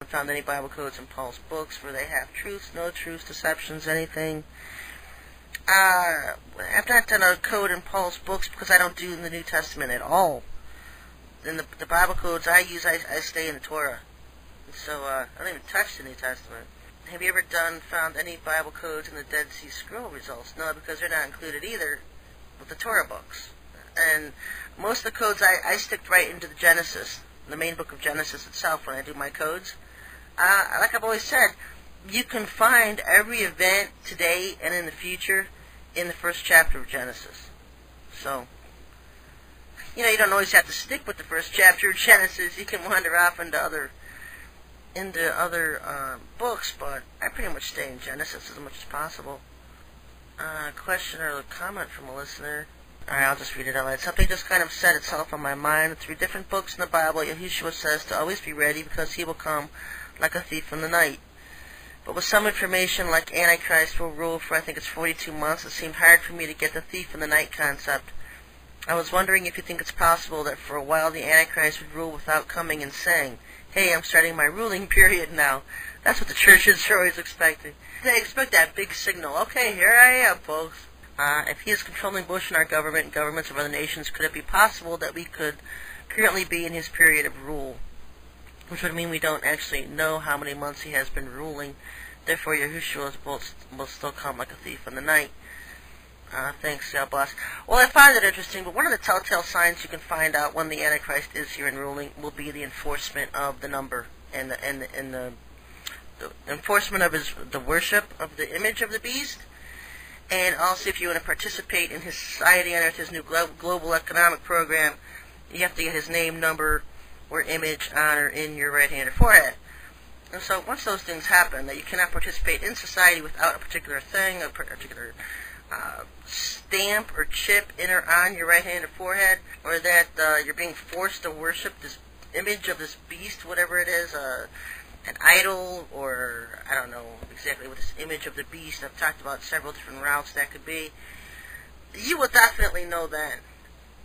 found any Bible codes in Paul's books where they have truths, no truths, deceptions, anything. I've not done a code in Paul's books because I don't do in the New Testament at all. In the Bible codes I use, I stay in the Torah. So I don't even touch the New Testament. Have you ever found any Bible codes in the Dead Sea Scroll results? No, because they're not included either with the Torah books. And most of the codes I stick right into the Genesis, the main book of Genesis itself when I do my codes. Like I've always said, you can find every event today and in the future in the first chapter of Genesis. So, you don't always have to stick with the first chapter of Genesis. You can wander off into other books, but I pretty much stay in Genesis as much as possible. Question or comment from a listener. Alright, I'll just read it out loud. Something just kind of set itself on my mind. Through different books in the Bible, Yahushua says to always be ready because he will come like a thief in the night. But with some information like Antichrist will rule for I think it's 42 months, it seemed hard for me to get the thief in the night concept. I was wondering if you think it's possible that for a while the Antichrist would rule without coming and saying, hey, I'm starting my ruling period now. That's what the churches are always expecting. They expect that big signal. Okay, here I am, folks. If he is controlling Bush and our government and governments of other nations, could it be possible that we could currently be in his period of rule? Which would mean we don't actually know how many months he has been ruling. Therefore, Yahushua will still come like a thief in the night. Thanks, boss. Well, I find it interesting, but one of the telltale signs you can find out when the Antichrist is here and ruling will be the enforcement of the number and the enforcement of the worship of the image of the beast. And also, if you want to participate in his society under his new global economic program, you have to get his name, number, or image on or in your right hand or forehead. And so once those things happen, that you cannot participate in society without a particular thing, a particular stamp or chip in or on your right hand or forehead, or that you're being forced to worship this image of this beast, whatever it is, an idol, or I don't know exactly what this image of the beast, I've talked about several different routes that could be. You will definitely know then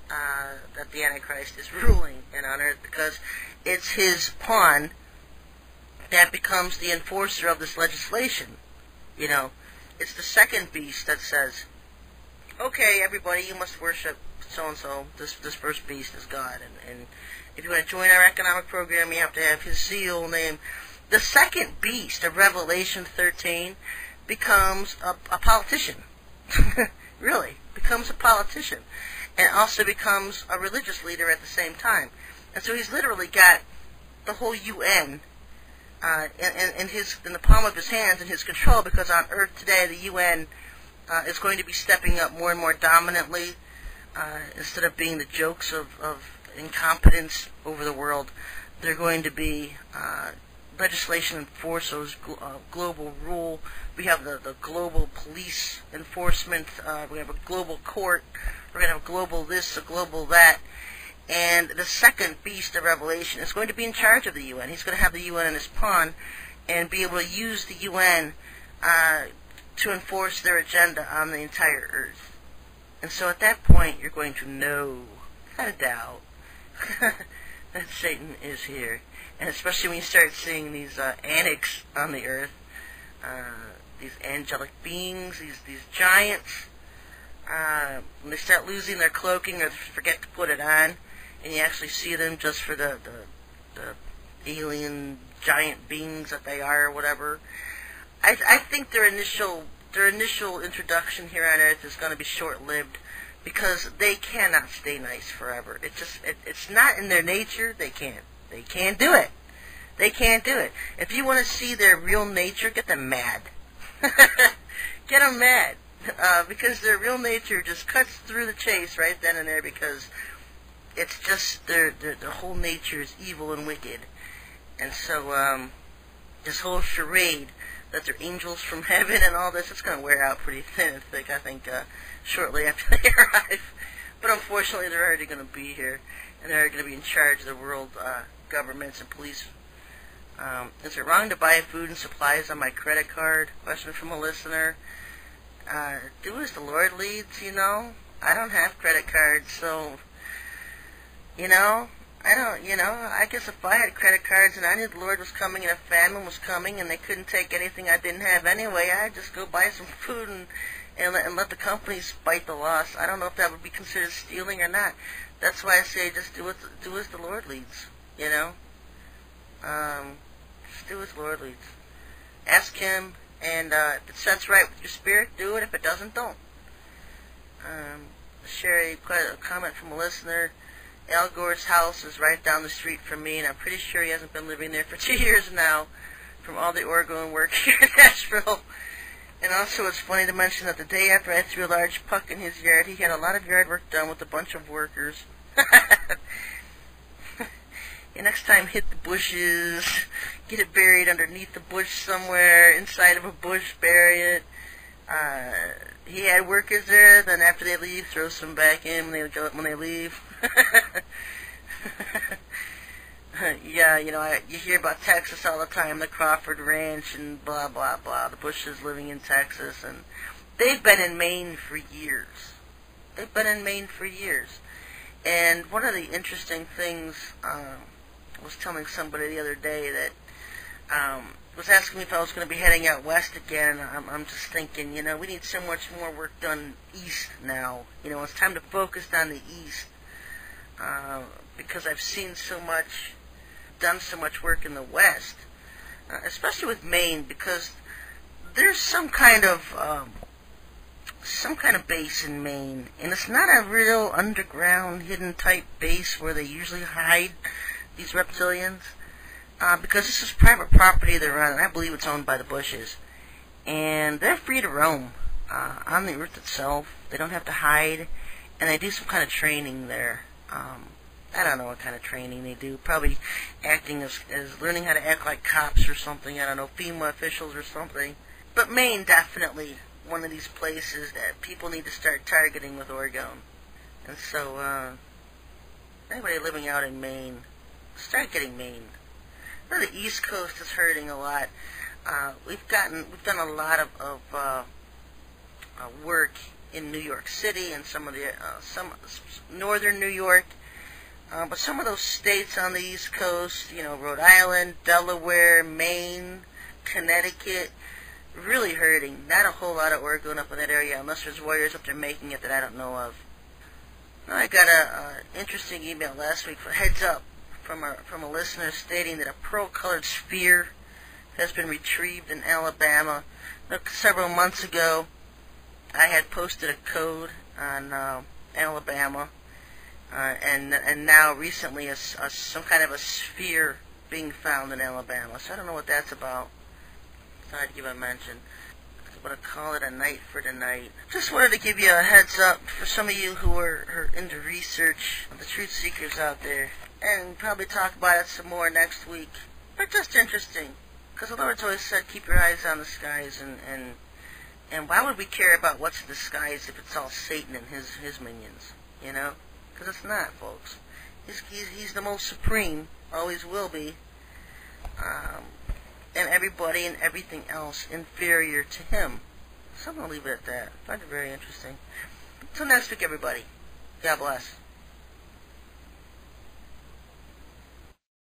that the Antichrist is ruling and on earth, because it's his pawn that becomes the enforcer of this legislation. It's the second beast that says, okay, everybody, you must worship so-and-so, this first beast is God, and if you want to join our economic program, you have to have his seal name. The second beast of Revelation 13 becomes a politician. Really, becomes a politician. And also becomes a religious leader at the same time. And so he's literally got the whole UN in the palm of his hands, in his control, because on Earth today the UN is going to be stepping up more and more dominantly, instead of being the jokes of incompetence over the world. They're going to be legislation enforce those global rule. We have the global police enforcement. We have a global court. We're going to have global this, a global that. And the second beast of Revelation is going to be in charge of the UN. He's going to have the UN in his pawn and be able to use the UN to enforce their agenda on the entire earth. And so at that point, you're going to know, without a doubt, that Satan is here. And especially when you start seeing these annex on the earth, these angelic beings, these giants, when they start losing their cloaking or forget to put it on, and you actually see them just for the alien giant beings that they are, or whatever. I think their initial introduction here on Earth is going to be short-lived, because they cannot stay nice forever. It's not in their nature. They can't do it. They can't do it. If you want to see their real nature, get them mad. Get them mad. Because their real nature just cuts through the chase right then and there, because it's just their whole nature is evil and wicked. And so this whole charade that they're angels from heaven and all this, it's going to wear out pretty thin and thick, I think, shortly after they arrive. But unfortunately, they're already going to be here, and they're going to be in charge of the world governments and police. Is it wrong to buy food and supplies on my credit card? Question from a listener. Do as the Lord leads, I don't have credit cards, so, I don't, I guess if I had credit cards and I knew the Lord was coming and a famine was coming and they couldn't take anything I didn't have anyway, I'd just go buy some food and let the companies bite the loss. I don't know if that would be considered stealing or not. That's why I say just do as the Lord leads, Just do as the Lord leads. Ask Him, and if it sets right with your spirit, do it. If it doesn't, don't. Share a comment from a listener. Al Gore's house is right down the street from me, and I'm pretty sure he hasn't been living there for 2 years now from all the Oregon work here in Nashville. And also it's funny to mention that the day after I threw a large puck in his yard, he had a lot of yard work done with a bunch of workers. And next time, hit the bushes, get it buried underneath the bush somewhere, inside of a bush, bury it. He had workers there, then after they leave, throw some back in when they leave. Yeah, you hear about Texas all the time, the Crawford Ranch and blah, blah, blah, the Bushes living in Texas, and they've been in Maine for years. And one of the interesting things, I was telling somebody the other day that was asking me if I was going to be heading out west again. I'm just thinking, we need so much more work done east now. It's time to focus on the east because I've seen done so much work in the west, especially with Maine, because there's some kind of base in Maine, and it's not a real underground, hidden type base where they usually hide these reptilians. Because this is private property they're on, and I believe it's owned by the Bushes. And they're free to roam on the earth itself. They don't have to hide, and they do some kind of training there. I don't know what kind of training they do. Probably acting as learning how to act like cops or something. I don't know, FEMA officials or something. But Maine, definitely one of these places that people need to start targeting with Oregon. And so, anybody living out in Maine, start getting Maine. The East Coast is hurting a lot. We've done a lot of work in New York City and some northern New York, but some of those states on the East Coast, Rhode Island, Delaware, Maine, Connecticut, really hurting. Not a whole lot of Oregon up in that area, unless there's warriors up there making it that I don't know of. I got an interesting email last week for heads up from a listener stating that a pearl-colored sphere has been retrieved in Alabama. Several months ago, I had posted a code on Alabama, and now recently some kind of a sphere being found in Alabama. So I don't know what that's about. Thought I'd give a mention. I'm going to call it a night for tonight. Just wanted to give you a heads up for some of you who are into research, the truth seekers out there, and probably talk about it some more next week. But just interesting, because the Lord's always said, keep your eyes on the skies, and why would we care about what's in the skies if it's all Satan and his minions, Because it's not, folks. He's the most supreme, always will be, and everybody and everything else inferior to him. So I'm going to leave it at that. I find it very interesting. Until next week, everybody. God bless.